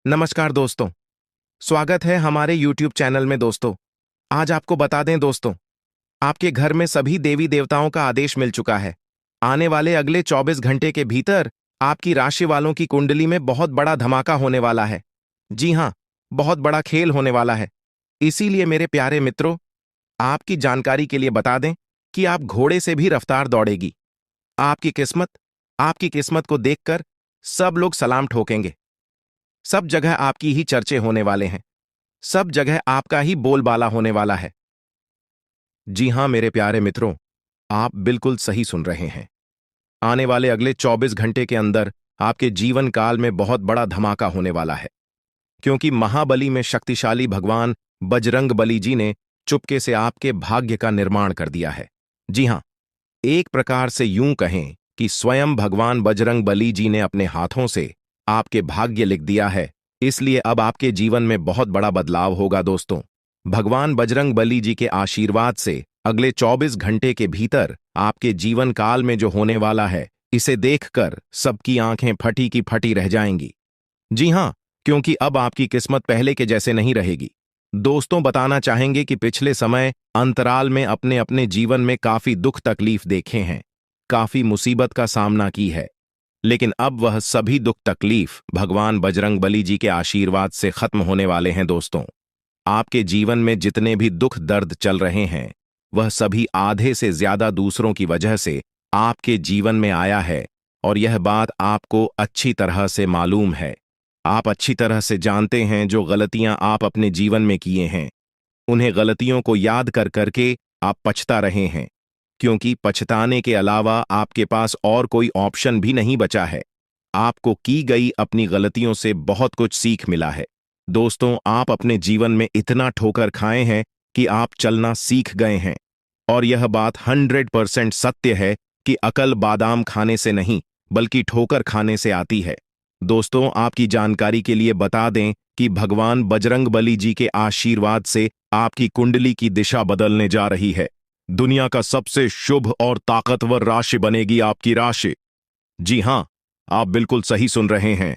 नमस्कार दोस्तों। स्वागत है हमारे YouTube चैनल में दोस्तों। आज आपको बता दें दोस्तों, आपके घर में सभी देवी देवताओं का आदेश मिल चुका है। आने वाले अगले 24 घंटे के भीतर आपकी राशि वालों की कुंडली में बहुत बड़ा धमाका होने वाला है। जी हाँ, बहुत बड़ा खेल होने वाला है। इसीलिए मेरे प्यारे मित्रों, आपकी जानकारी के लिए बता दें कि आप घोड़े से भी रफ्तार दौड़ेगी। आपकी किस्मत आपकी किस्मत को देखकर सब लोग सलाम ठोकेंगे। सब जगह आपकी ही चर्चे होने वाले हैं। सब जगह आपका ही बोलबाला होने वाला है। जी हां मेरे प्यारे मित्रों, आप बिल्कुल सही सुन रहे हैं। आने वाले अगले 24 घंटे के अंदर आपके जीवन काल में बहुत बड़ा धमाका होने वाला है, क्योंकि महाबली में शक्तिशाली भगवान बजरंग बली जी ने चुपके से आपके भाग्य का निर्माण कर दिया है। जी हां, एक प्रकार से यूं कहें कि स्वयं भगवान बजरंग बली जी ने अपने हाथों से आपके भाग्य लिख दिया है। इसलिए अब आपके जीवन में बहुत बड़ा बदलाव होगा दोस्तों। भगवान बजरंग बली जी के आशीर्वाद से अगले 24 घंटे के भीतर आपके जीवन काल में जो होने वाला है, इसे देखकर सबकी आंखें फटी की फटी रह जाएंगी। जी हां, क्योंकि अब आपकी किस्मत पहले के जैसे नहीं रहेगी। दोस्तों, बताना चाहेंगे कि पिछले समय अंतराल में अपने अपने जीवन में काफी दुख तकलीफ देखे हैं, काफी मुसीबत का सामना की है, लेकिन अब वह सभी दुख तकलीफ भगवान बजरंग बली जी के आशीर्वाद से खत्म होने वाले हैं दोस्तों। आपके जीवन में जितने भी दुख दर्द चल रहे हैं, वह सभी आधे से ज्यादा दूसरों की वजह से आपके जीवन में आया है, और यह बात आपको अच्छी तरह से मालूम है। आप अच्छी तरह से जानते हैं जो गलतियां आप अपने जीवन में किए हैं, उन्हें गलतियों को याद कर करके आप पछता रहे हैं, क्योंकि पछताने के अलावा आपके पास और कोई ऑप्शन भी नहीं बचा है। आपको की गई अपनी गलतियों से बहुत कुछ सीख मिला है। दोस्तों, आप अपने जीवन में इतना ठोकर खाए हैं कि आप चलना सीख गए हैं, और यह बात 100% सत्य है कि अकल बादाम खाने से नहीं बल्कि ठोकर खाने से आती है। दोस्तों, आपकी जानकारी के लिए बता दें कि भगवान बजरंग बली जी के आशीर्वाद से आपकी कुंडली की दिशा बदलने जा रही है। दुनिया का सबसे शुभ और ताकतवर राशि बनेगी आपकी राशि। जी हां, आप बिल्कुल सही सुन रहे हैं,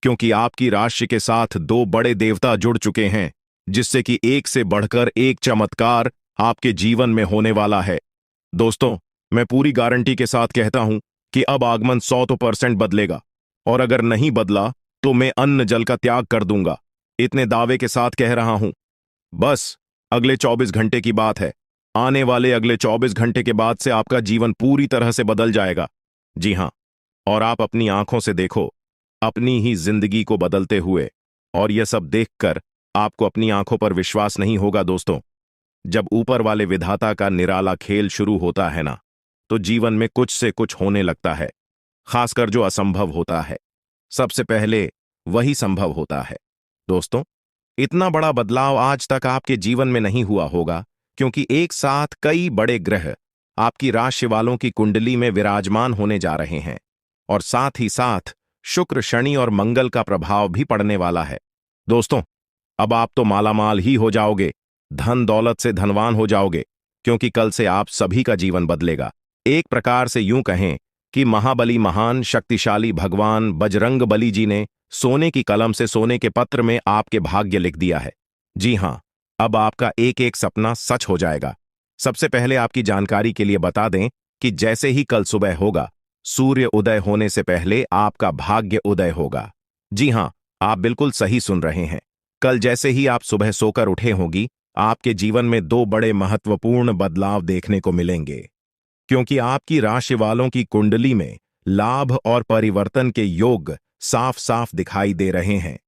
क्योंकि आपकी राशि के साथ दो बड़े देवता जुड़ चुके हैं, जिससे कि एक से बढ़कर एक चमत्कार आपके जीवन में होने वाला है। दोस्तों, मैं पूरी गारंटी के साथ कहता हूं कि अब आगमन 100% बदलेगा, और अगर नहीं बदला तो मैं अन्न जल का त्याग कर दूंगा। इतने दावे के साथ कह रहा हूं। बस अगले 24 घंटे की बात है। आने वाले अगले 24 घंटे के बाद से आपका जीवन पूरी तरह से बदल जाएगा। जी हां, और आप अपनी आंखों से देखो अपनी ही जिंदगी को बदलते हुए, और यह सब देखकर आपको अपनी आंखों पर विश्वास नहीं होगा दोस्तों। जब ऊपर वाले विधाता का निराला खेल शुरू होता है ना, तो जीवन में कुछ से कुछ होने लगता है, खासकर जो असंभव होता है, सबसे पहले वही संभव होता है। दोस्तों, इतना बड़ा बदलाव आज तक आपके जीवन में नहीं हुआ होगा, क्योंकि एक साथ कई बड़े ग्रह आपकी राशि वालों की कुंडली में विराजमान होने जा रहे हैं, और साथ ही साथ शुक्र, शनि और मंगल का प्रभाव भी पड़ने वाला है। दोस्तों, अब आप तो मालामाल ही हो जाओगे, धन दौलत से धनवान हो जाओगे, क्योंकि कल से आप सभी का जीवन बदलेगा। एक प्रकार से यूं कहें कि महाबली महान शक्तिशाली भगवान बजरंग बली जी ने सोने की कलम से सोने के पत्र में आपके भाग्य लिख दिया है। जी हां, अब आपका एक एक सपना सच हो जाएगा। सबसे पहले आपकी जानकारी के लिए बता दें कि जैसे ही कल सुबह होगा, सूर्य उदय होने से पहले आपका भाग्य उदय होगा। जी हां, आप बिल्कुल सही सुन रहे हैं। कल जैसे ही आप सुबह सोकर उठे होंगी, आपके जीवन में दो बड़े महत्वपूर्ण बदलाव देखने को मिलेंगे, क्योंकि आपकी राशि वालों की कुंडली में लाभ और परिवर्तन के योग साफ साफ दिखाई दे रहे हैं,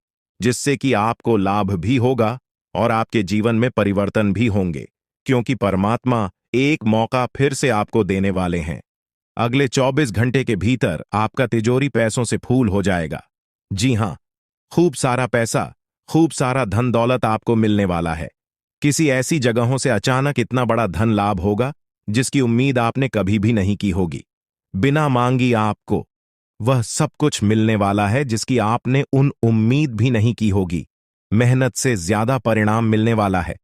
जिससे कि आपको लाभ भी होगा और आपके जीवन में परिवर्तन भी होंगे, क्योंकि परमात्मा एक मौका फिर से आपको देने वाले हैं। अगले 24 घंटे के भीतर आपका तिजोरी पैसों से फूल हो जाएगा। जी हां, खूब सारा पैसा, खूब सारा धन दौलत आपको मिलने वाला है। किसी ऐसी जगहों से अचानक इतना बड़ा धन लाभ होगा जिसकी उम्मीद आपने कभी भी नहीं की होगी। बिना मांगी आपको वह सब कुछ मिलने वाला है जिसकी आपने उन उम्मीद भी नहीं की होगी। मेहनत से ज्यादा परिणाम मिलने वाला है।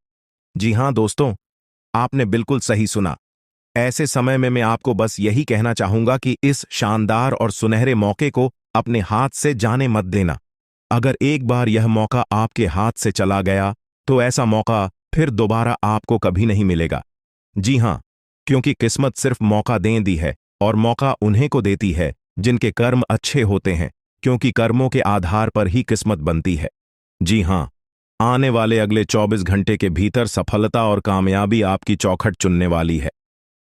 जी हां दोस्तों, आपने बिल्कुल सही सुना। ऐसे समय में मैं आपको बस यही कहना चाहूंगा कि इस शानदार और सुनहरे मौके को अपने हाथ से जाने मत देना। अगर एक बार यह मौका आपके हाथ से चला गया तो ऐसा मौका फिर दोबारा आपको कभी नहीं मिलेगा। जी हाँ, क्योंकि किस्मत सिर्फ मौका दे दी है, और मौका उन्हें को देती है जिनके कर्म अच्छे होते हैं, क्योंकि कर्मों के आधार पर ही किस्मत बनती है। जी हाँ, आने वाले अगले 24 घंटे के भीतर सफलता और कामयाबी आपकी चौखट चुनने वाली है।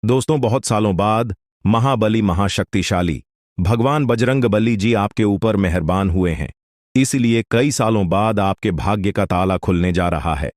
दोस्तों, बहुत सालों बाद महाबली महाशक्तिशाली भगवान बजरंगबली जी आपके ऊपर मेहरबान हुए हैं। इसलिए कई सालों बाद आपके भाग्य का ताला खुलने जा रहा है।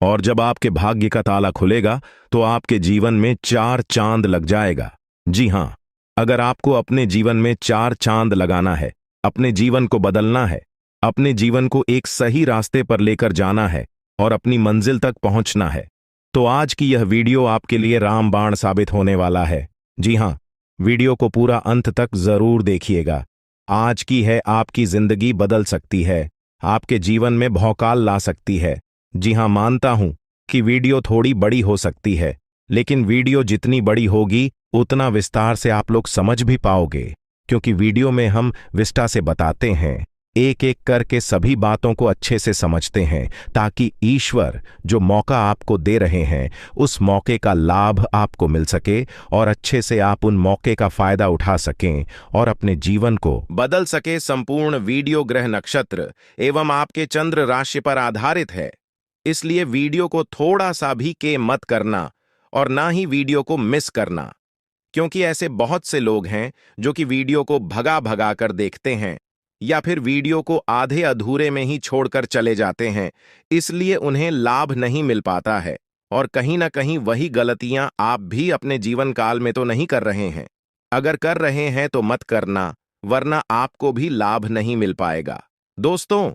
और जब आपके भाग्य का ताला खुलेगा तो आपके जीवन में 4 चांद लग जाएगा। जी हाँ, अगर आपको अपने जीवन में 4 चांद लगाना है, अपने जीवन को बदलना है, अपने जीवन को एक सही रास्ते पर लेकर जाना है और अपनी मंजिल तक पहुंचना है, तो आज की यह वीडियो आपके लिए रामबाण साबित होने वाला है। जी हाँ, वीडियो को पूरा अंत तक जरूर देखिएगा। आज की है आपकी जिंदगी बदल सकती है, आपके जीवन में भौकाल ला सकती है। जी हाँ, मानता हूं कि वीडियो थोड़ी बड़ी हो सकती है, लेकिन वीडियो जितनी बड़ी होगी उतना विस्तार से आप लोग समझ भी पाओगे, क्योंकि वीडियो में हम विस्तार से बताते हैं, एक एक करके सभी बातों को अच्छे से समझते हैं, ताकि ईश्वर जो मौका आपको दे रहे हैं उस मौके का लाभ आपको मिल सके और अच्छे से आप उन मौके का फायदा उठा सकें और अपने जीवन को बदल सके। संपूर्ण वीडियो ग्रह नक्षत्र एवं आपके चंद्र राशि पर आधारित है, इसलिए वीडियो को थोड़ा सा भी के मत करना और ना ही वीडियो को मिस करना, क्योंकि ऐसे बहुत से लोग हैं जो कि वीडियो को भगा भगा कर देखते हैं या फिर वीडियो को आधे अधूरे में ही छोड़कर चले जाते हैं, इसलिए उन्हें लाभ नहीं मिल पाता है। और कहीं ना कहीं वही गलतियां आप भी अपने जीवन काल में तो नहीं कर रहे हैं। अगर कर रहे हैं तो मत करना, वरना आपको भी लाभ नहीं मिल पाएगा। दोस्तों,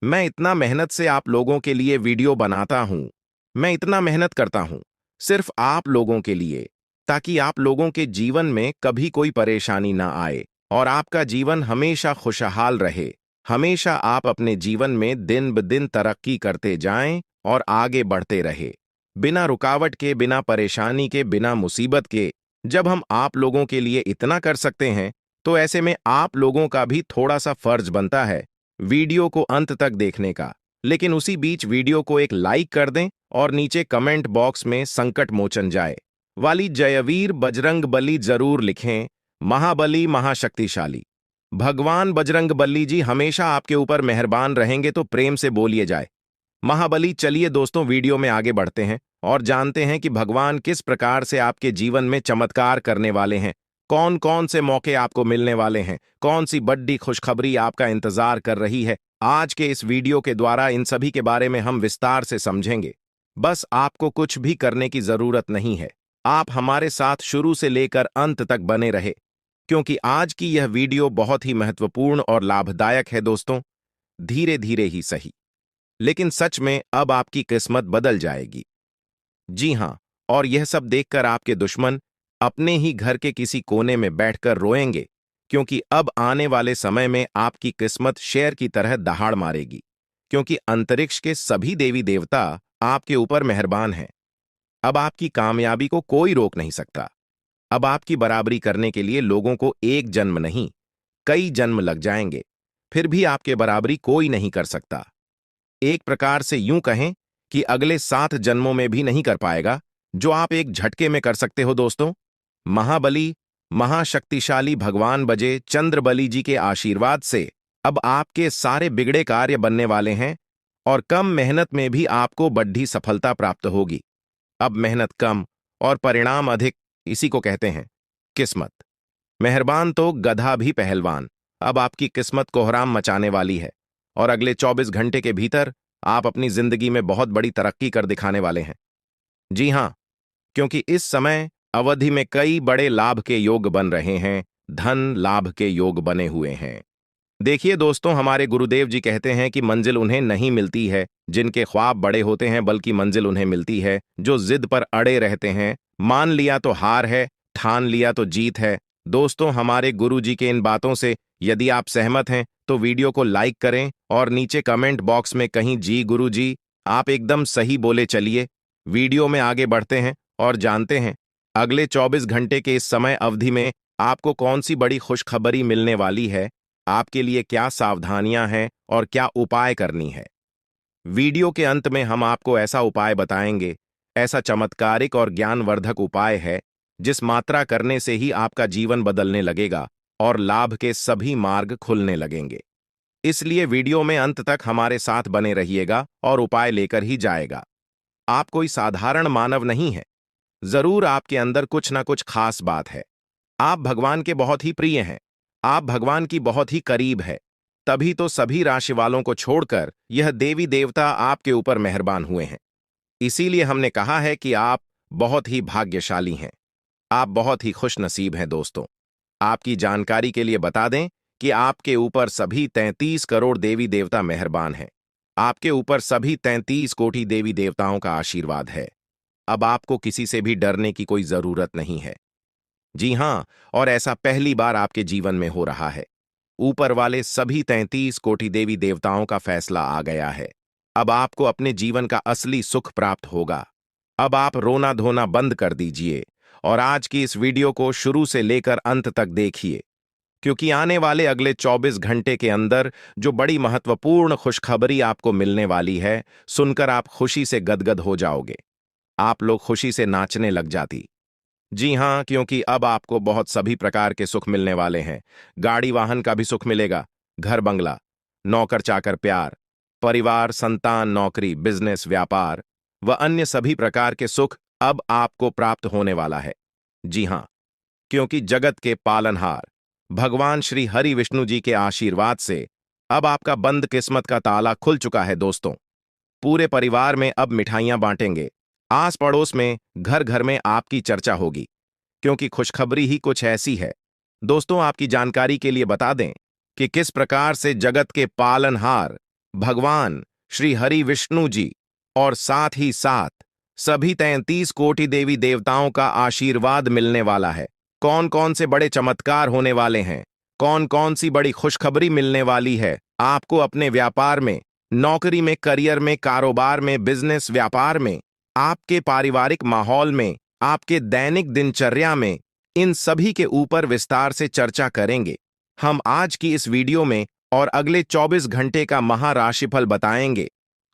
मैं इतना मेहनत से आप लोगों के लिए वीडियो बनाता हूं, मैं इतना मेहनत करता हूं सिर्फ आप लोगों के लिए, ताकि आप लोगों के जीवन में कभी कोई परेशानी ना आए और आपका जीवन हमेशा खुशहाल रहे। हमेशा आप अपने जीवन में दिन ब दिन तरक्की करते जाएं और आगे बढ़ते रहे, बिना रुकावट के, बिना परेशानी के, बिना मुसीबत के। जब हम आप लोगों के लिए इतना कर सकते हैं, तो ऐसे में आप लोगों का भी थोड़ा सा फर्ज बनता है वीडियो को अंत तक देखने का। लेकिन उसी बीच वीडियो को एक लाइक कर दें और नीचे कमेंट बॉक्स में संकट मोचन जाए वाली जयवीर बजरंगबली जरूर लिखें। महाबली महाशक्तिशाली भगवान बजरंगबली जी हमेशा आपके ऊपर मेहरबान रहेंगे, तो प्रेम से बोलिए जाए महाबली। चलिए दोस्तों, वीडियो में आगे बढ़ते हैं और जानते हैं कि भगवान किस प्रकार से आपके जीवन में चमत्कार करने वाले हैं, कौन कौन से मौके आपको मिलने वाले हैं, कौन सी बड़ी खुशखबरी आपका इंतजार कर रही है। आज के इस वीडियो के द्वारा इन सभी के बारे में हम विस्तार से समझेंगे। बस आपको कुछ भी करने की जरूरत नहीं है, आप हमारे साथ शुरू से लेकर अंत तक बने रहे, क्योंकि आज की यह वीडियो बहुत ही महत्वपूर्ण और लाभदायक है। दोस्तों, धीरे धीरे ही सही, लेकिन सच में अब आपकी किस्मत बदल जाएगी। जी हां, और यह सब देखकर आपके दुश्मन अपने ही घर के किसी कोने में बैठकर रोएंगे, क्योंकि अब आने वाले समय में आपकी किस्मत शेर की तरह दहाड़ मारेगी, क्योंकि अंतरिक्ष के सभी देवी देवता आपके ऊपर मेहरबान हैं। अब आपकी कामयाबी को कोई रोक नहीं सकता। अब आपकी बराबरी करने के लिए लोगों को एक जन्म नहीं, कई जन्म लग जाएंगे, फिर भी आपके बराबरी कोई नहीं कर सकता। एक प्रकार से यूं कहें कि अगले 7 जन्मों में भी नहीं कर पाएगा जो आप एक झटके में कर सकते हो। दोस्तों, महाबली महाशक्तिशाली भगवान बजे चंद्रबली जी के आशीर्वाद से अब आपके सारे बिगड़े कार्य बनने वाले हैं और कम मेहनत में भी आपको बड़ी सफलता प्राप्त होगी। अब मेहनत कम और परिणाम अधिक, इसी को कहते हैं किस्मत। मेहरबान तो गधा भी पहलवान। अब आपकी किस्मत कोहराम मचाने वाली है और अगले 24 घंटे के भीतर आप अपनी जिंदगी में बहुत बड़ी तरक्की कर दिखाने वाले हैं। जी हां, क्योंकि इस समय अवधि में कई बड़े लाभ के योग बन रहे हैं, धन लाभ के योग बने हुए हैं। देखिए दोस्तों, हमारे गुरुदेव जी कहते हैं कि मंजिल उन्हें नहीं मिलती है जिनके ख्वाब बड़े होते हैं, बल्कि मंजिल उन्हें मिलती है जो जिद पर अड़े रहते हैं। मान लिया तो हार है, ठान लिया तो जीत है। दोस्तों, हमारे गुरु जी के इन बातों से यदि आप सहमत हैं तो वीडियो को लाइक करें और नीचे कमेंट बॉक्स में कहीं जी गुरु जी आप एकदम सही बोले। चलिए वीडियो में आगे बढ़ते हैं और जानते हैं अगले 24 घंटे के इस समय अवधि में आपको कौन सी बड़ी खुशखबरी मिलने वाली है। आपके लिए क्या सावधानियां हैं और क्या उपाय करनी है। वीडियो के अंत में हम आपको ऐसा उपाय बताएंगे, ऐसा चमत्कारिक और ज्ञानवर्धक उपाय है जिस मात्रा करने से ही आपका जीवन बदलने लगेगा और लाभ के सभी मार्ग खुलने लगेंगे। इसलिए वीडियो में अंत तक हमारे साथ बने रहिएगा और उपाय लेकर ही जाएगा। आप कोई साधारण मानव नहीं है। जरूर आपके अंदर कुछ ना कुछ खास बात है। आप भगवान के बहुत ही प्रिय हैं। आप भगवान की बहुत ही करीब है। तभी तो सभी राशि वालों को छोड़कर यह देवी देवता आपके ऊपर मेहरबान हुए हैं। इसीलिए हमने कहा है कि आप बहुत ही भाग्यशाली हैं। आप बहुत ही खुश नसीब हैं दोस्तों। आपकी जानकारी के लिए बता दें कि आपके ऊपर सभी 33 करोड़ देवी देवता मेहरबान हैं। आपके ऊपर सभी 33 कोटि देवी देवताओं का आशीर्वाद है। अब आपको किसी से भी डरने की कोई जरूरत नहीं है। जी हां, और ऐसा पहली बार आपके जीवन में हो रहा है। ऊपर वाले सभी 33 कोटि देवी देवताओं का फैसला आ गया है। अब आपको अपने जीवन का असली सुख प्राप्त होगा। अब आप रोना धोना बंद कर दीजिए और आज की इस वीडियो को शुरू से लेकर अंत तक देखिए, क्योंकि आने वाले अगले 24 घंटे के अंदर जो बड़ी महत्वपूर्ण खुशखबरी आपको मिलने वाली है, सुनकर आप खुशी से गदगद हो जाओगे। आप लोग खुशी से नाचने लग जाती। जी हां, क्योंकि अब आपको बहुत सभी प्रकार के सुख मिलने वाले हैं। गाड़ी वाहन का भी सुख मिलेगा, घर बंगला, नौकर चाकर प्यार, परिवार, संतान, नौकरी, बिजनेस, व्यापार व अन्य सभी प्रकार के सुख अब आपको प्राप्त होने वाला है। जी हां, क्योंकि जगत के पालनहार भगवान श्री हरि विष्णु जी के आशीर्वाद से अब आपका बंद किस्मत का ताला खुल चुका है दोस्तों। पूरे परिवार में अब मिठाइयां बांटेंगे। आस पड़ोस में, घर घर में आपकी चर्चा होगी, क्योंकि खुशखबरी ही कुछ ऐसी है। दोस्तों, आपकी जानकारी के लिए बता दें कि किस प्रकार से जगत के पालनहार भगवान श्री हरि विष्णु जी और साथ ही साथ सभी 33 कोटि देवी देवताओं का आशीर्वाद मिलने वाला है। कौन कौन से बड़े चमत्कार होने वाले हैं, कौन कौन सी बड़ी खुशखबरी मिलने वाली है आपको अपने व्यापार में, नौकरी में, करियर में, कारोबार में, बिजनेस, व्यापार में, आपके पारिवारिक माहौल में, आपके दैनिक दिनचर्या में, इन सभी के ऊपर विस्तार से चर्चा करेंगे हम आज की इस वीडियो में। और अगले 24 घंटे का महाराशिफल बताएंगे।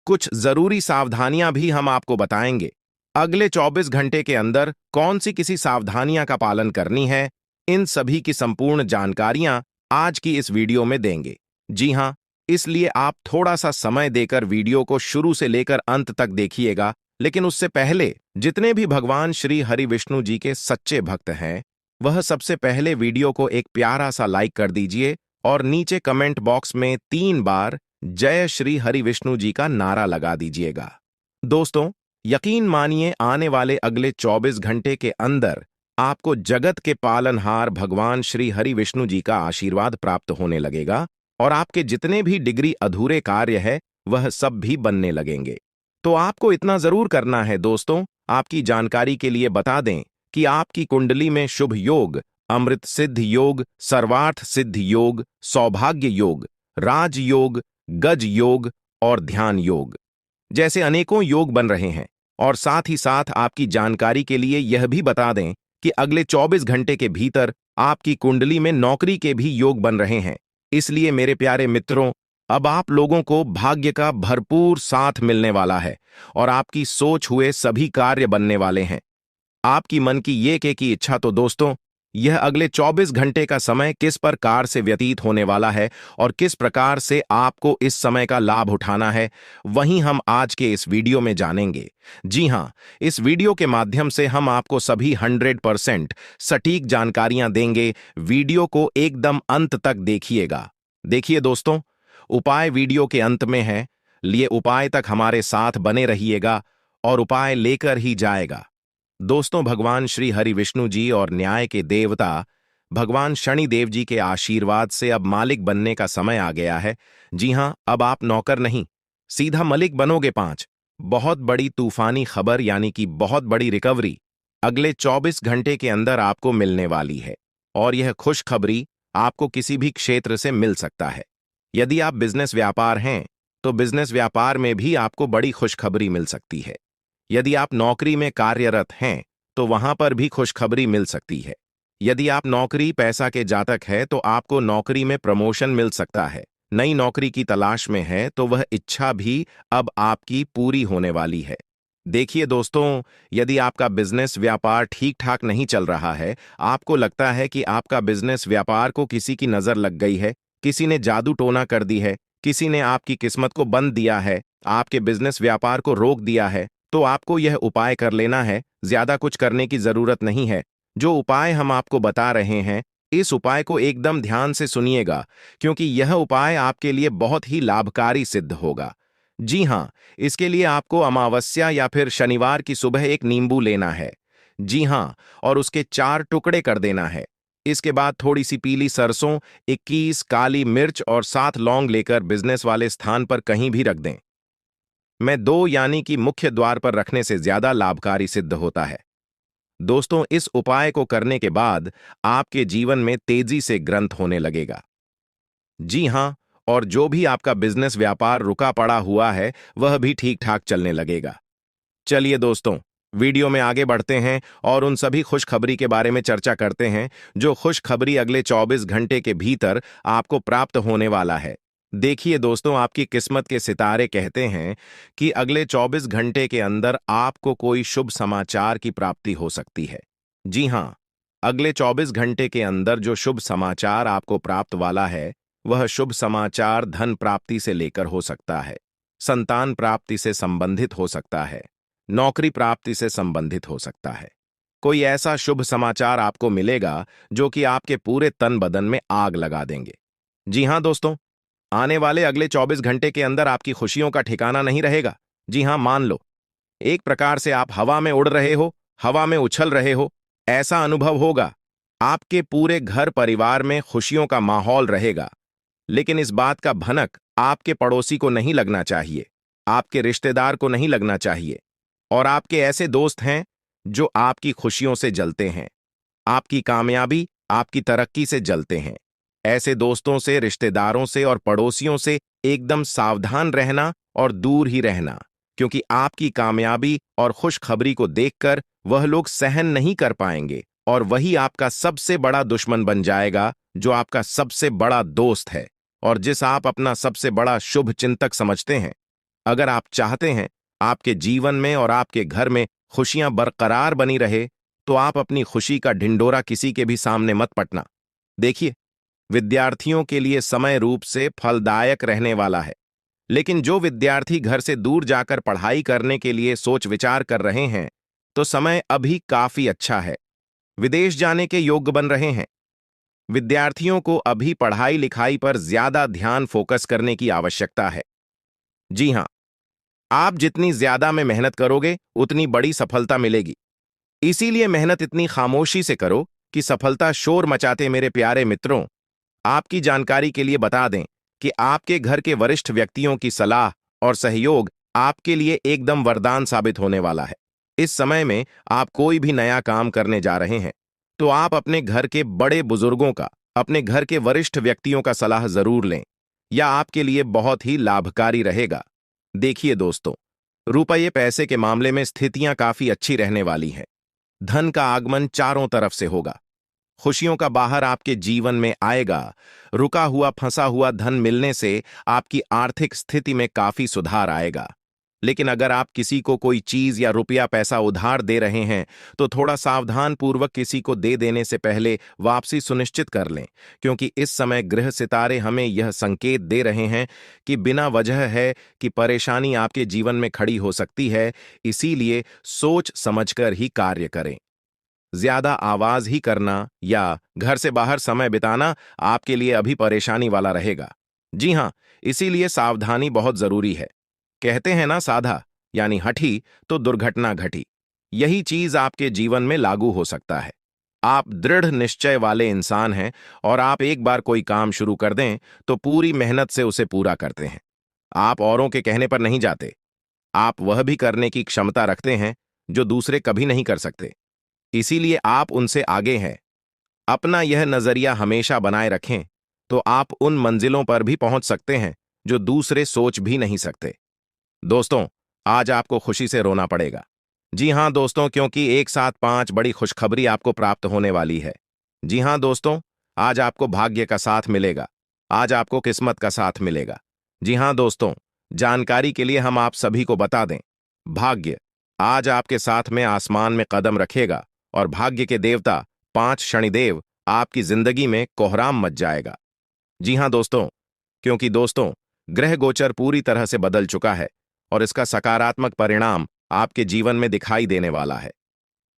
कुछ जरूरी सावधानियां भी हम आपको बताएंगे। अगले 24 घंटे के अंदर कौन सी किसी सावधानियां का पालन करनी है, इन सभी की संपूर्ण जानकारियां आज की इस वीडियो में देंगे। जी हां, इसलिए आप थोड़ा सा समय देकर वीडियो को शुरू से लेकर अंत तक देखिएगा। लेकिन उससे पहले जितने भी भगवान श्री हरि विष्णु जी के सच्चे भक्त हैं, वह सबसे पहले वीडियो को एक प्यारा सा लाइक कर दीजिए और नीचे कमेंट बॉक्स में 3 बार जय श्री हरि विष्णु जी का नारा लगा दीजिएगा। दोस्तों, यकीन मानिए, आने वाले अगले 24 घंटे के अंदर आपको जगत के पालनहार भगवान श्री हरि विष्णु जी का आशीर्वाद प्राप्त होने लगेगा और आपके जितने भी डिग्री अधूरे कार्य है, वह सब भी बनने लगेंगे। तो आपको इतना जरूर करना है दोस्तों, आपकी जानकारी के लिए बता दें कि आपकी कुंडली में शुभ योग, अमृत सिद्ध योग, सर्वार्थ सिद्ध योग, सौभाग्य योग, राज योग, गज योग और ध्यान योग जैसे अनेकों योग बन रहे हैं। और साथ ही साथ आपकी जानकारी के लिए यह भी बता दें कि अगले 24 घंटे के भीतर आपकी कुंडली में नौकरी के भी योग बन रहे हैं। इसलिए मेरे प्यारे मित्रों, अब आप लोगों को भाग्य का भरपूर साथ मिलने वाला है और आपकी सोच हुए सभी कार्य बनने वाले हैं। आपकी मन की ये की इच्छा। तो दोस्तों, यह अगले 24 घंटे का समय किस प्रकार से व्यतीत होने वाला है और किस प्रकार से आपको इस समय का लाभ उठाना है, वहीं हम आज के इस वीडियो में जानेंगे। जी हां, इस वीडियो के माध्यम से हम आपको सभी 100% सटीक जानकारियां देंगे। वीडियो को एकदम अंत तक देखिएगा। देखिए दोस्तों, उपाय वीडियो के अंत में है, लिए उपाय तक हमारे साथ बने रहिएगा और उपाय लेकर ही जाएगा। दोस्तों, भगवान श्री हरि विष्णु जी और न्याय के देवता भगवान शनि देव जी के आशीर्वाद से अब मालिक बनने का समय आ गया है। जी हां, अब आप नौकर नहीं, सीधा मलिक बनोगे। 5 बहुत बड़ी तूफानी खबर यानी कि बहुत बड़ी रिकवरी अगले 24 घंटे के अंदर आपको मिलने वाली है और यह खुशखबरी आपको किसी भी क्षेत्र से मिल सकता है। यदि आप बिजनेस व्यापार हैं तो बिजनेस व्यापार में भी आपको बड़ी खुशखबरी मिल सकती है। यदि आप नौकरी में कार्यरत हैं तो वहां पर भी खुशखबरी मिल सकती है। यदि आप नौकरी पैसा के जातक है तो आपको नौकरी में प्रमोशन मिल सकता है। नई नौकरी की तलाश में है तो वह इच्छा भी अब आपकी पूरी होने वाली है। देखिए दोस्तों, यदि आपका बिजनेस व्यापार ठीक ठाक नहीं चल रहा है, आपको लगता है कि आपका बिजनेस व्यापार को किसी की नजर लग गई है, किसी ने जादू टोना कर दी है, किसी ने आपकी किस्मत को बंद दिया है, आपके बिजनेस व्यापार को रोक दिया है, तो आपको यह उपाय कर लेना है। ज्यादा कुछ करने की जरूरत नहीं है। जो उपाय हम आपको बता रहे हैं, इस उपाय को एकदम ध्यान से सुनिएगा, क्योंकि यह उपाय आपके लिए बहुत ही लाभकारी सिद्ध होगा। जी हाँ, इसके लिए आपको अमावस्या या फिर शनिवार की सुबह एक नींबू लेना है। जी हाँ, और उसके 4 टुकड़े कर देना है। इसके बाद थोड़ी सी पीली सरसों, 21 काली मिर्च और 7 लौंग लेकर बिजनेस वाले स्थान पर कहीं भी रख दें। मैं 2 यानी कि मुख्य द्वार पर रखने से ज्यादा लाभकारी सिद्ध होता है। दोस्तों, इस उपाय को करने के बाद आपके जीवन में तेजी से ग्रंथ होने लगेगा। जी हाँ, और जो भी आपका बिजनेस व्यापार रुका पड़ा हुआ है, वह भी ठीक ठाक चलने लगेगा। चलिए दोस्तों, वीडियो में आगे बढ़ते हैं और उन सभी खुशखबरी के बारे में चर्चा करते हैं जो खुशखबरी अगले 24 घंटे के भीतर आपको प्राप्त होने वाला है। देखिए दोस्तों, आपकी किस्मत के सितारे कहते हैं कि अगले 24 घंटे के अंदर आपको कोई शुभ समाचार की प्राप्ति हो सकती है। जी हाँ, अगले 24 घंटे के अंदर जो शुभ समाचार आपको प्राप्त वाला है, वह शुभ समाचार धन प्राप्ति से लेकर हो सकता है, संतान प्राप्ति से संबंधित हो सकता है, नौकरी प्राप्ति से संबंधित हो सकता है। कोई ऐसा शुभ समाचार आपको मिलेगा जो कि आपके पूरे तन बदन में आग लगा देंगे। जी हाँ दोस्तों, आने वाले अगले 24 घंटे के अंदर आपकी खुशियों का ठिकाना नहीं रहेगा। जी हाँ, मान लो एक प्रकार से आप हवा में उड़ रहे हो, हवा में उछल रहे हो, ऐसा अनुभव होगा। आपके पूरे घर परिवार में खुशियों का माहौल रहेगा। लेकिन इस बात का भनक आपके पड़ोसी को नहीं लगना चाहिए, आपके रिश्तेदार को नहीं लगना चाहिए। और आपके ऐसे दोस्त हैं जो आपकी खुशियों से जलते हैं, आपकी कामयाबी, आपकी तरक्की से जलते हैं। ऐसे दोस्तों से, रिश्तेदारों से और पड़ोसियों से एकदम सावधान रहना और दूर ही रहना, क्योंकि आपकी कामयाबी और खुशखबरी को देखकर वह लोग सहन नहीं कर पाएंगे और वही आपका सबसे बड़ा दुश्मन बन जाएगा, जो आपका सबसे बड़ा दोस्त है और जिस आप अपना सबसे बड़ा शुभ चिंतक समझते हैं। अगर आप चाहते हैं आपके जीवन में और आपके घर में खुशियां बरकरार बनी रहे, तो आप अपनी खुशी का ढिंडोरा किसी के भी सामने मत पटना। देखिए, विद्यार्थियों के लिए समय रूप से फलदायक रहने वाला है, लेकिन जो विद्यार्थी घर से दूर जाकर पढ़ाई करने के लिए सोच विचार कर रहे हैं, तो समय अभी काफी अच्छा है। विदेश जाने के योग्य बन रहे हैं। विद्यार्थियों को अभी पढ़ाई लिखाई पर ज्यादा ध्यान फोकस करने की आवश्यकता है। जी हाँ, आप जितनी ज्यादा में मेहनत करोगे, उतनी बड़ी सफलता मिलेगी। इसीलिए मेहनत इतनी खामोशी से करो कि सफलता शोर मचाते। मेरे प्यारे मित्रों, आपकी जानकारी के लिए बता दें कि आपके घर के वरिष्ठ व्यक्तियों की सलाह और सहयोग आपके लिए एकदम वरदान साबित होने वाला है। इस समय में आप कोई भी नया काम करने जा रहे हैं, तो आप अपने घर के बड़े बुजुर्गों का, अपने घर के वरिष्ठ व्यक्तियों का सलाह जरूर लें। यह आपके लिए बहुत ही लाभकारी रहेगा। देखिए दोस्तों, रुपये पैसे के मामले में स्थितियां काफी अच्छी रहने वाली हैं। धन का आगमन चारों तरफ से होगा। खुशियों का बाहर आपके जीवन में आएगा। रुका हुआ फंसा हुआ धन मिलने से आपकी आर्थिक स्थिति में काफी सुधार आएगा। लेकिन अगर आप किसी को कोई चीज या रुपया पैसा उधार दे रहे हैं, तो थोड़ा सावधान पूर्वक किसी को दे देने से पहले वापसी सुनिश्चित कर लें, क्योंकि इस समय ग्रह सितारे हमें यह संकेत दे रहे हैं कि बिना वजह है कि परेशानी आपके जीवन में खड़ी हो सकती है। इसीलिए सोच समझकर ही कार्य करें। ज्यादा आवाज ही करना या घर से बाहर समय बिताना आपके लिए अभी परेशानी वाला रहेगा। जी हाँ, इसीलिए सावधानी बहुत जरूरी है। कहते हैं ना, साधा यानी हठी तो दुर्घटना घटी। यही चीज आपके जीवन में लागू हो सकता है। आप दृढ़ निश्चय वाले इंसान हैं और आप एक बार कोई काम शुरू कर दें तो पूरी मेहनत से उसे पूरा करते हैं। आप औरों के कहने पर नहीं जाते। आप वह भी करने की क्षमता रखते हैं जो दूसरे कभी नहीं कर सकते। इसीलिए आप उनसे आगे हैं। अपना यह नजरिया हमेशा बनाए रखें, तो आप उन मंजिलों पर भी पहुंच सकते हैं जो दूसरे सोच भी नहीं सकते। दोस्तों, आज आपको खुशी से रोना पड़ेगा। जी हां दोस्तों, क्योंकि एक साथ 5 बड़ी खुशखबरी आपको प्राप्त होने वाली है। जी हाँ दोस्तों, आज आपको भाग्य का साथ मिलेगा। आज आपको किस्मत का साथ मिलेगा। जी हाँ दोस्तों, जानकारी के लिए हम आप सभी को बता दें, भाग्य आज आपके साथ में आसमान में कदम रखेगा और भाग्य के देवता 5 शनिदेव आपकी जिंदगी में कोहराम मच जाएगा। जी हाँ दोस्तों, क्योंकि दोस्तों ग्रह गोचर पूरी तरह से बदल चुका है और इसका सकारात्मक परिणाम आपके जीवन में दिखाई देने वाला है।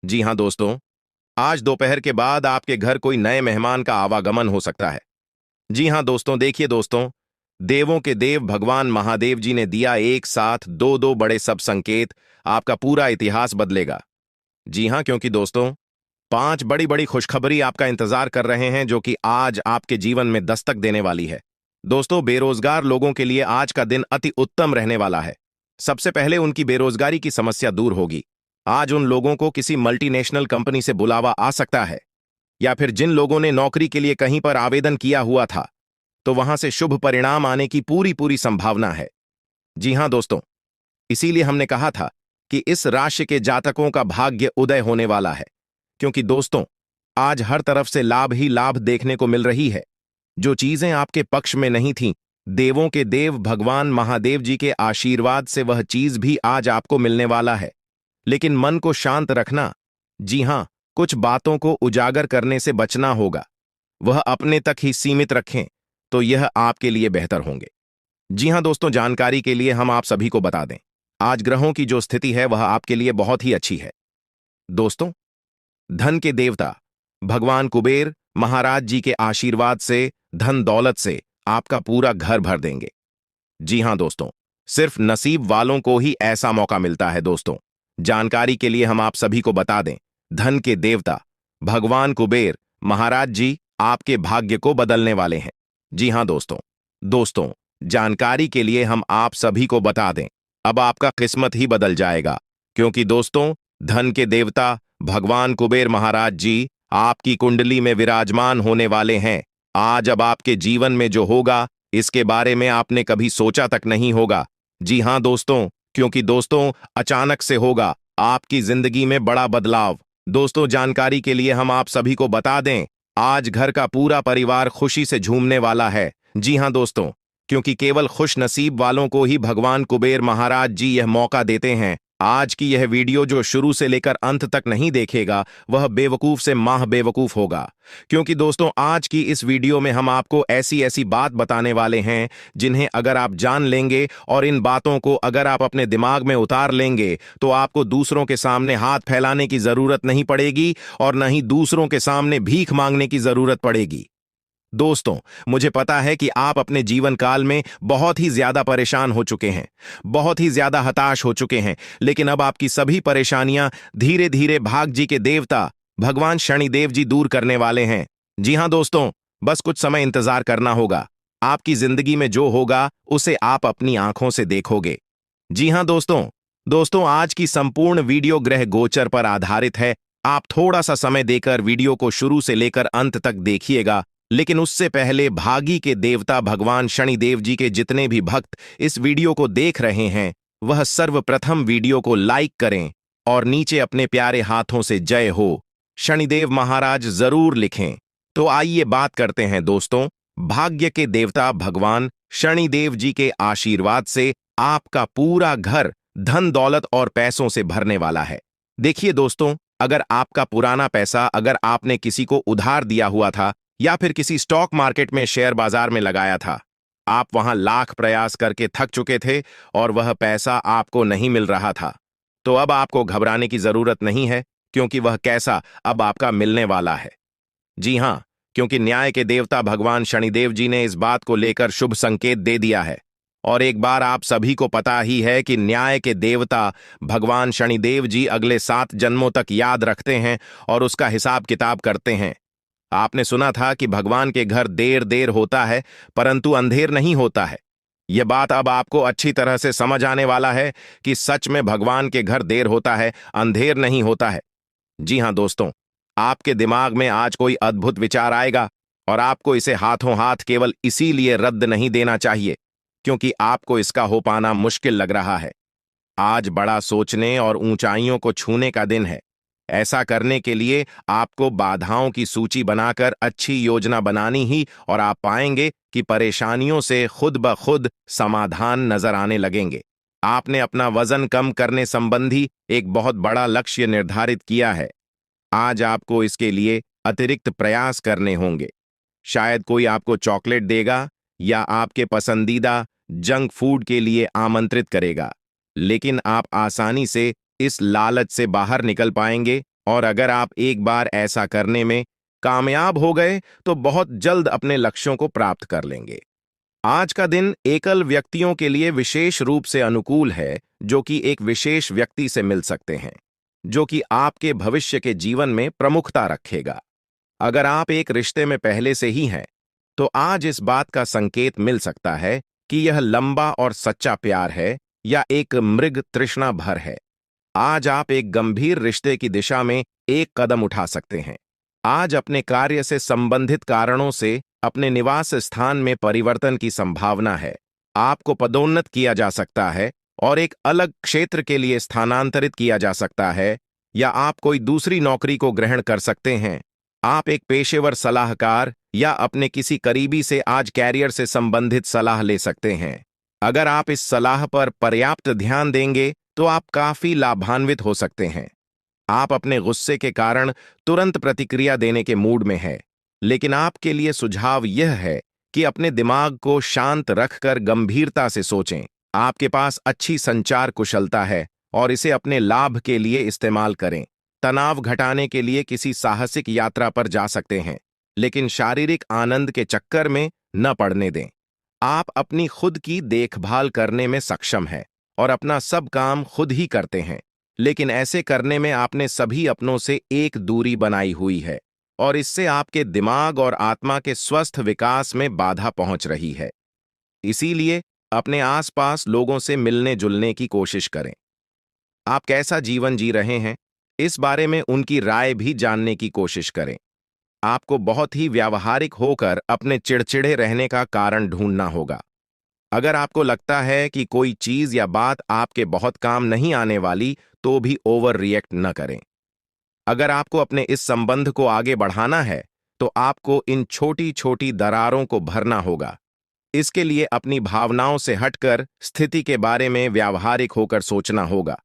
जी हाँ दोस्तों, आज दोपहर के बाद आपके घर कोई नए मेहमान का आवागमन हो सकता है। जी हाँ दोस्तों, देखिए दोस्तों, देवों के देव भगवान महादेव जी ने दिया एक साथ दो दो बड़े सब संकेत, आपका पूरा इतिहास बदलेगा। जी हाँ, क्योंकि दोस्तों 5 बड़ी बड़ी खुशखबरी आपका इंतजार कर रहे हैं जो कि आज आपके जीवन में दस्तक देने वाली है। दोस्तों, बेरोजगार लोगों के लिए आज का दिन अति उत्तम रहने वाला है। सबसे पहले उनकी बेरोजगारी की समस्या दूर होगी। आज उन लोगों को किसी मल्टीनेशनल कंपनी से बुलावा आ सकता है, या फिर जिन लोगों ने नौकरी के लिए कहीं पर आवेदन किया हुआ था, तो वहां से शुभ परिणाम आने की पूरी पूरी संभावना है। जी हां दोस्तों, इसीलिए हमने कहा था कि इस राशि के जातकों का भाग्य उदय होने वाला है, क्योंकि दोस्तों आज हर तरफ से लाभ ही लाभ देखने को मिल रही है। जो चीजें आपके पक्ष में नहीं थीं, देवों के देव भगवान महादेव जी के आशीर्वाद से वह चीज भी आज आपको मिलने वाला है। लेकिन मन को शांत रखना। जी हां, कुछ बातों को उजागर करने से बचना होगा। वह अपने तक ही सीमित रखें तो यह आपके लिए बेहतर होंगे। जी हां दोस्तों, जानकारी के लिए हम आप सभी को बता दें, आज ग्रहों की जो स्थिति है वह आपके लिए बहुत ही अच्छी है। दोस्तों, धन के देवता भगवान कुबेर महाराज जी के आशीर्वाद से धन दौलत से आपका पूरा घर भर देंगे। जी हां दोस्तों, सिर्फ नसीब वालों को ही ऐसा मौका मिलता है। दोस्तों, जानकारी के लिए हम आप सभी को बता दें, धन के देवता भगवान कुबेर महाराज जी आपके भाग्य को बदलने वाले हैं। जी हां दोस्तों, दोस्तों जानकारी के लिए हम आप सभी को बता दें, अब आपका किस्मत ही बदल जाएगा, क्योंकि दोस्तों धन के देवता भगवान कुबेर महाराज जी आपकी कुंडली में विराजमान होने वाले हैं। आज अब आपके जीवन में जो होगा, इसके बारे में आपने कभी सोचा तक नहीं होगा। जी हां दोस्तों, क्योंकि दोस्तों अचानक से होगा आपकी जिंदगी में बड़ा बदलाव। दोस्तों, जानकारी के लिए हम आप सभी को बता दें, आज घर का पूरा परिवार खुशी से झूमने वाला है। जी हां दोस्तों, क्योंकि केवल खुश नसीब वालों को ही भगवान कुबेर महाराज जी यह मौका देते हैं। आज की यह वीडियो जो शुरू से लेकर अंत तक नहीं देखेगा, वह बेवकूफ से माह बेवकूफ होगा। क्योंकि दोस्तों आज की इस वीडियो में हम आपको ऐसी ऐसी बात बताने वाले हैं जिन्हें अगर आप जान लेंगे और इन बातों को अगर आप अपने दिमाग में उतार लेंगे, तो आपको दूसरों के सामने हाथ फैलाने की जरूरत नहीं पड़ेगी और न ही दूसरों के सामने भीख मांगने की जरूरत पड़ेगी। दोस्तों, मुझे पता है कि आप अपने जीवन काल में बहुत ही ज्यादा परेशान हो चुके हैं, बहुत ही ज्यादा हताश हो चुके हैं, लेकिन अब आपकी सभी परेशानियां धीरे धीरे भाग जी के देवता भगवान शनिदेव जी दूर करने वाले हैं। जी हां दोस्तों, बस कुछ समय इंतजार करना होगा। आपकी जिंदगी में जो होगा उसे आप अपनी आंखों से देखोगे। जी हां दोस्तों, दोस्तों आज की संपूर्ण वीडियो ग्रह गोचर पर आधारित है। आप थोड़ा सा समय देकर वीडियो को शुरू से लेकर अंत तक देखिएगा, लेकिन उससे पहले भागी के देवता भगवान शनिदेव जी के जितने भी भक्त इस वीडियो को देख रहे हैं, वह सर्वप्रथम वीडियो को लाइक करें और नीचे अपने प्यारे हाथों से जय हो शनिदेव महाराज जरूर लिखें। तो आइए बात करते हैं दोस्तों, भाग्य के देवता भगवान शनिदेव जी के आशीर्वाद से आपका पूरा घर धन दौलत और पैसों से भरने वाला है। देखिए दोस्तों, अगर आपका पुराना पैसा अगर आपने किसी को उधार दिया हुआ था या फिर किसी स्टॉक मार्केट में शेयर बाजार में लगाया था, आप वहां लाख प्रयास करके थक चुके थे और वह पैसा आपको नहीं मिल रहा था, तो अब आपको घबराने की जरूरत नहीं है, क्योंकि वह कैसा अब आपका मिलने वाला है। जी हां, क्योंकि न्याय के देवता भगवान शनिदेव जी ने इस बात को लेकर शुभ संकेत दे दिया है। और एक बार आप सभी को पता ही है कि न्याय के देवता भगवान शनिदेव जी अगले 7 जन्मों तक याद रखते हैं और उसका हिसाब किताब करते हैं। आपने सुना था कि भगवान के घर देर देर होता है परंतु अंधेर नहीं होता है। यह बात अब आपको अच्छी तरह से समझ आने वाला है कि सच में भगवान के घर देर होता है, अंधेर नहीं होता है। जी हां दोस्तों, आपके दिमाग में आज कोई अद्भुत विचार आएगा और आपको इसे हाथों हाथ केवल इसीलिए रद्द नहीं देना चाहिए क्योंकि आपको इसका हो पाना मुश्किल लग रहा है। आज बड़ा सोचने और ऊंचाइयों को छूने का दिन है। ऐसा करने के लिए आपको बाधाओं की सूची बनाकर अच्छी योजना बनानी ही, और आप पाएंगे कि परेशानियों से खुद ब खुद समाधान नजर आने लगेंगे। आपने अपना वजन कम करने संबंधी एक बहुत बड़ा लक्ष्य निर्धारित किया है। आज आपको इसके लिए अतिरिक्त प्रयास करने होंगे। शायद कोई आपको चॉकलेट देगा या आपके पसंदीदा जंक फूड के लिए आमंत्रित करेगा, लेकिन आप आसानी से इस लालच से बाहर निकल पाएंगे, और अगर आप एक बार ऐसा करने में कामयाब हो गए तो बहुत जल्द अपने लक्ष्यों को प्राप्त कर लेंगे। आज का दिन एकल व्यक्तियों के लिए विशेष रूप से अनुकूल है, जो कि एक विशेष व्यक्ति से मिल सकते हैं, जो कि आपके भविष्य के जीवन में प्रमुखता रखेगा। अगर आप एक रिश्ते में पहले से ही हैं, तो आज इस बात का संकेत मिल सकता है कि यह लंबा और सच्चा प्यार है या एक मृग तृष्णा भर है। आज आप एक गंभीर रिश्ते की दिशा में एक कदम उठा सकते हैं। आज अपने कार्य से संबंधित कारणों से अपने निवास स्थान में परिवर्तन की संभावना है। आपको पदोन्नत किया जा सकता है और एक अलग क्षेत्र के लिए स्थानांतरित किया जा सकता है, या आप कोई दूसरी नौकरी को ग्रहण कर सकते हैं। आप एक पेशेवर सलाहकार या अपने किसी करीबी से आज कैरियर से संबंधित सलाह ले सकते हैं। अगर आप इस सलाह पर पर्याप्त ध्यान देंगे तो आप काफी लाभान्वित हो सकते हैं। आप अपने गुस्से के कारण तुरंत प्रतिक्रिया देने के मूड में हैं, लेकिन आपके लिए सुझाव यह है कि अपने दिमाग को शांत रखकर गंभीरता से सोचें। आपके पास अच्छी संचार कुशलता है और इसे अपने लाभ के लिए इस्तेमाल करें। तनाव घटाने के लिए किसी साहसिक यात्रा पर जा सकते हैं, लेकिन शारीरिक आनंद के चक्कर में न पड़ने दें। आप अपनी खुद की देखभाल करने में सक्षम हैं और अपना सब काम खुद ही करते हैं, लेकिन ऐसे करने में आपने सभी अपनों से एक दूरी बनाई हुई है, और इससे आपके दिमाग और आत्मा के स्वस्थ विकास में बाधा पहुंच रही है। इसीलिए अपने आसपास लोगों से मिलने जुलने की कोशिश करें। आप कैसा जीवन जी रहे हैं, इस बारे में उनकी राय भी जानने की कोशिश करें। आपको बहुत ही व्यावहारिक होकर अपने चिड़चिड़े रहने का कारण ढूंढना होगा। अगर आपको लगता है कि कोई चीज या बात आपके बहुत काम नहीं आने वाली, तो भी ओवर रिएक्ट न करें। अगर आपको अपने इस संबंध को आगे बढ़ाना है, तो आपको इन छोटी छोटी दरारों को भरना होगा। इसके लिए अपनी भावनाओं से हटकर स्थिति के बारे में व्यावहारिक होकर सोचना होगा।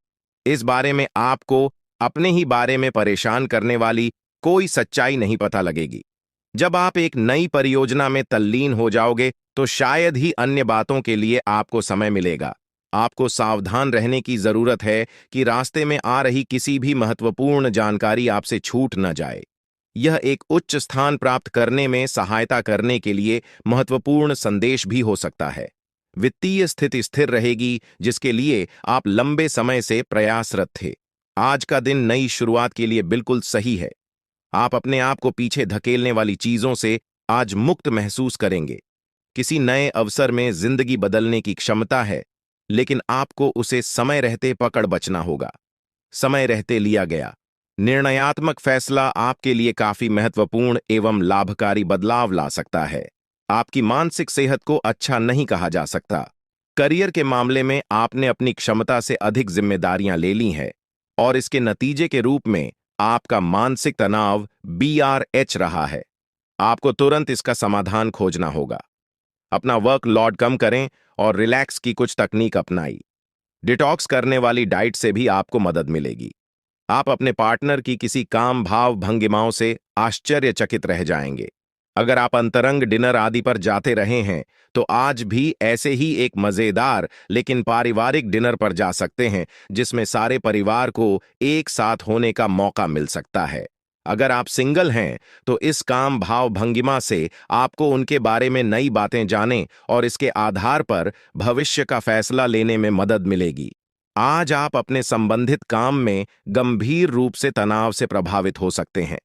इस बारे में आपको अपने ही बारे में परेशान करने वाली कोई सच्चाई नहीं पता लगेगी। जब आप एक नई परियोजना में तल्लीन हो जाओगे, तो शायद ही अन्य बातों के लिए आपको समय मिलेगा। आपको सावधान रहने की जरूरत है कि रास्ते में आ रही किसी भी महत्वपूर्ण जानकारी आपसे छूट न जाए। यह एक उच्च स्थान प्राप्त करने में सहायता करने के लिए महत्वपूर्ण संदेश भी हो सकता है। वित्तीय स्थिति स्थिर रहेगी, जिसके लिए आप लंबे समय से प्रयासरत थे। आज का दिन नई शुरुआत के लिए बिल्कुल सही है। आप अपने आप को पीछे धकेलने वाली चीजों से आज मुक्त महसूस करेंगे। किसी नए अवसर में जिंदगी बदलने की क्षमता है, लेकिन आपको उसे समय रहते पकड़ बचना होगा। समय रहते लिया गया निर्णयात्मक फैसला आपके लिए काफी महत्वपूर्ण एवं लाभकारी बदलाव ला सकता है। आपकी मानसिक सेहत को अच्छा नहीं कहा जा सकता। करियर के मामले में आपने अपनी क्षमता से अधिक जिम्मेदारियां ले ली हैं, और इसके नतीजे के रूप में आपका मानसिक तनाव BRH रहा है। आपको तुरंत इसका समाधान खोजना होगा। अपना वर्क लोड कम करें और रिलैक्स की कुछ तकनीक अपनाई। डिटॉक्स करने वाली डाइट से भी आपको मदद मिलेगी। आप अपने पार्टनर की किसी काम भाव भंगिमाओं से आश्चर्यचकित रह जाएंगे। अगर आप अंतरंग डिनर आदि पर जाते रहे हैं, तो आज भी ऐसे ही एक मजेदार लेकिन पारिवारिक डिनर पर जा सकते हैं, जिसमें सारे परिवार को एक साथ होने का मौका मिल सकता है। अगर आप सिंगल हैं, तो इस काम भाव भंगिमा से आपको उनके बारे में नई बातें जाने और इसके आधार पर भविष्य का फैसला लेने में मदद मिलेगी। आज आप अपने संबंधित काम में गंभीर रूप से तनाव से प्रभावित हो सकते हैं।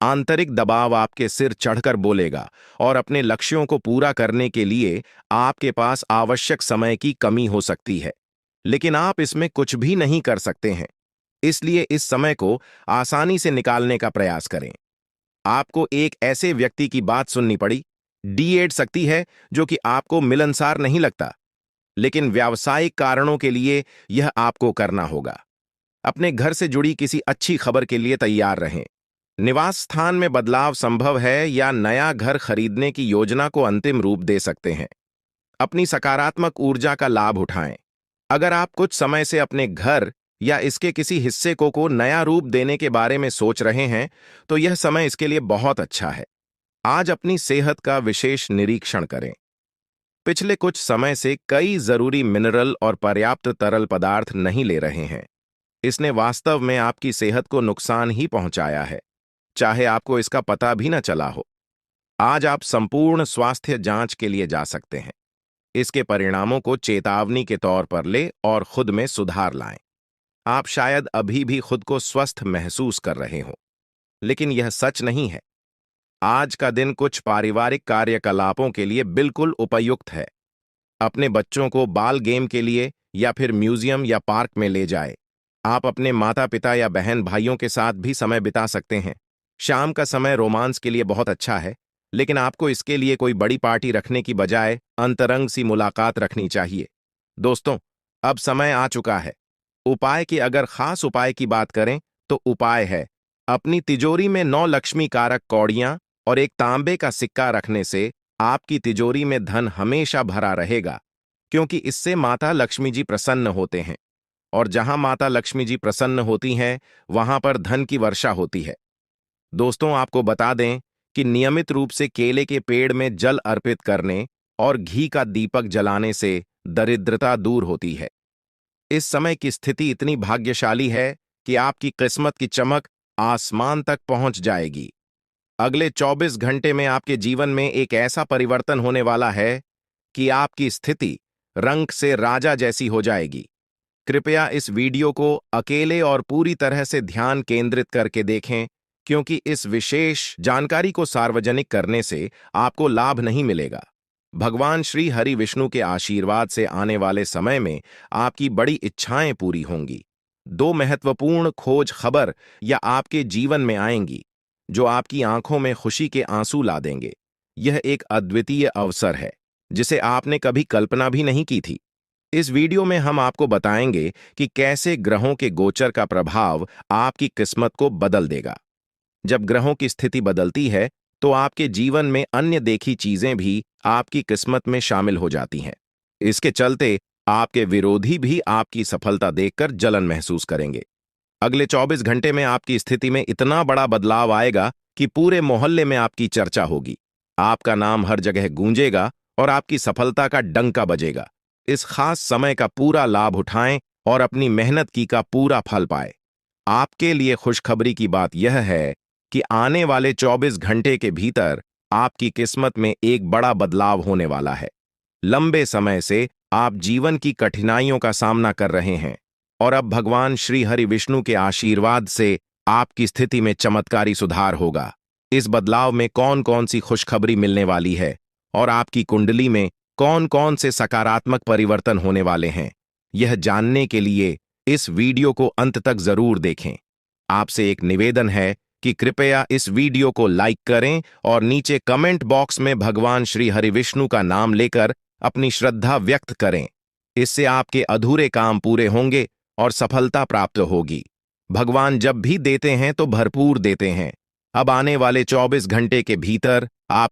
आंतरिक दबाव आपके सिर चढ़कर बोलेगा, और अपने लक्ष्यों को पूरा करने के लिए आपके पास आवश्यक समय की कमी हो सकती है, लेकिन आप इसमें कुछ भी नहीं कर सकते हैं। इसलिए इस समय को आसानी से निकालने का प्रयास करें। आपको एक ऐसे व्यक्ति की बात सुननी पड़ी, D8 सकती है, जो कि आपको मिलनसार नहीं लगता, लेकिन व्यावसायिक कारणों के लिए यह आपको करना होगा। अपने घर से जुड़ी किसी अच्छी खबर के लिए तैयार रहें। निवास स्थान में बदलाव संभव है या नया घर खरीदने की योजना को अंतिम रूप दे सकते हैं। अपनी सकारात्मक ऊर्जा का लाभ उठाएं। अगर आप कुछ समय से अपने घर या इसके किसी हिस्से को नया रूप देने के बारे में सोच रहे हैं, तो यह समय इसके लिए बहुत अच्छा है। आज अपनी सेहत का विशेष निरीक्षण करें। पिछले कुछ समय से कई जरूरी मिनरल और पर्याप्त तरल पदार्थ नहीं ले रहे हैं। इसने वास्तव में आपकी सेहत को नुकसान ही पहुंचाया है, चाहे आपको इसका पता भी न चला हो। आज आप संपूर्ण स्वास्थ्य जांच के लिए जा सकते हैं। इसके परिणामों को चेतावनी के तौर पर ले और खुद में सुधार लाएं। आप शायद अभी भी खुद को स्वस्थ महसूस कर रहे हो, लेकिन यह सच नहीं है। आज का दिन कुछ पारिवारिक कार्यकलापों के लिए बिल्कुल उपयुक्त है। अपने बच्चों को बाल गेम के लिए या फिर म्यूजियम या पार्क में ले जाएं। आप अपने माता पिता या बहन भाइयों के साथ भी समय बिता सकते हैं। शाम का समय रोमांस के लिए बहुत अच्छा है, लेकिन आपको इसके लिए कोई बड़ी पार्टी रखने की बजाय अंतरंग सी मुलाकात रखनी चाहिए। दोस्तों, अब समय आ चुका है। उपाय की अगर खास उपाय की बात करें तो उपाय है अपनी तिजोरी में 9 लक्ष्मी कारक कौड़ियां और एक तांबे का सिक्का रखने से आपकी तिजोरी में धन हमेशा भरा रहेगा, क्योंकि इससे माता लक्ष्मी जी प्रसन्न होते हैं, और जहां माता लक्ष्मी जी प्रसन्न होती हैं वहां पर धन की वर्षा होती है। दोस्तों, आपको बता दें कि नियमित रूप से केले के पेड़ में जल अर्पित करने और घी का दीपक जलाने से दरिद्रता दूर होती है। इस समय की स्थिति इतनी भाग्यशाली है कि आपकी किस्मत की चमक आसमान तक पहुंच जाएगी। अगले 24 घंटे में आपके जीवन में एक ऐसा परिवर्तन होने वाला है कि आपकी स्थिति रंग से राजा जैसी हो जाएगी। कृपया इस वीडियो को अकेले और पूरी तरह से ध्यान केंद्रित करके देखें, क्योंकि इस विशेष जानकारी को सार्वजनिक करने से आपको लाभ नहीं मिलेगा। भगवान श्री हरि विष्णु के आशीर्वाद से आने वाले समय में आपकी बड़ी इच्छाएं पूरी होंगी। 2 महत्वपूर्ण खोज खबर या आपके जीवन में आएंगी जो आपकी आंखों में खुशी के आंसू ला देंगे। यह एक अद्वितीय अवसर है जिसे आपने कभी कल्पना भी नहीं की थी। इस वीडियो में हम आपको बताएंगे कि कैसे ग्रहों के गोचर का प्रभाव आपकी किस्मत को बदल देगा। जब ग्रहों की स्थिति बदलती है तो आपके जीवन में अन्य देखी चीजें भी आपकी किस्मत में शामिल हो जाती हैं। इसके चलते आपके विरोधी भी आपकी सफलता देखकर जलन महसूस करेंगे। अगले 24 घंटे में आपकी स्थिति में इतना बड़ा बदलाव आएगा कि पूरे मोहल्ले में आपकी चर्चा होगी। आपका नाम हर जगह गूंजेगा और आपकी सफलता का डंका बजेगा। इस खास समय का पूरा लाभ उठाएं और अपनी मेहनत की का पूरा फल पाएं। आपके लिए खुशखबरी की बात यह है कि आने वाले 24 घंटे के भीतर आपकी किस्मत में एक बड़ा बदलाव होने वाला है। लंबे समय से आप जीवन की कठिनाइयों का सामना कर रहे हैं, और अब भगवान श्री हरि विष्णु के आशीर्वाद से आपकी स्थिति में चमत्कारी सुधार होगा। इस बदलाव में कौन कौन सी खुशखबरी मिलने वाली है और आपकी कुंडली में कौन कौन से सकारात्मक परिवर्तन होने वाले हैं, यह जानने के लिए इस वीडियो को अंत तक जरूर देखें। आपसे एक निवेदन है कि कृपया इस वीडियो को लाइक करें और नीचे कमेंट बॉक्स में भगवान श्री हरि विष्णु का नाम लेकर अपनी श्रद्धा व्यक्त करें। इससे आपके अधूरे काम पूरे होंगे और सफलता प्राप्त होगी। भगवान जब भी देते हैं तो भरपूर देते हैं। अब आने वाले 24 घंटे के भीतर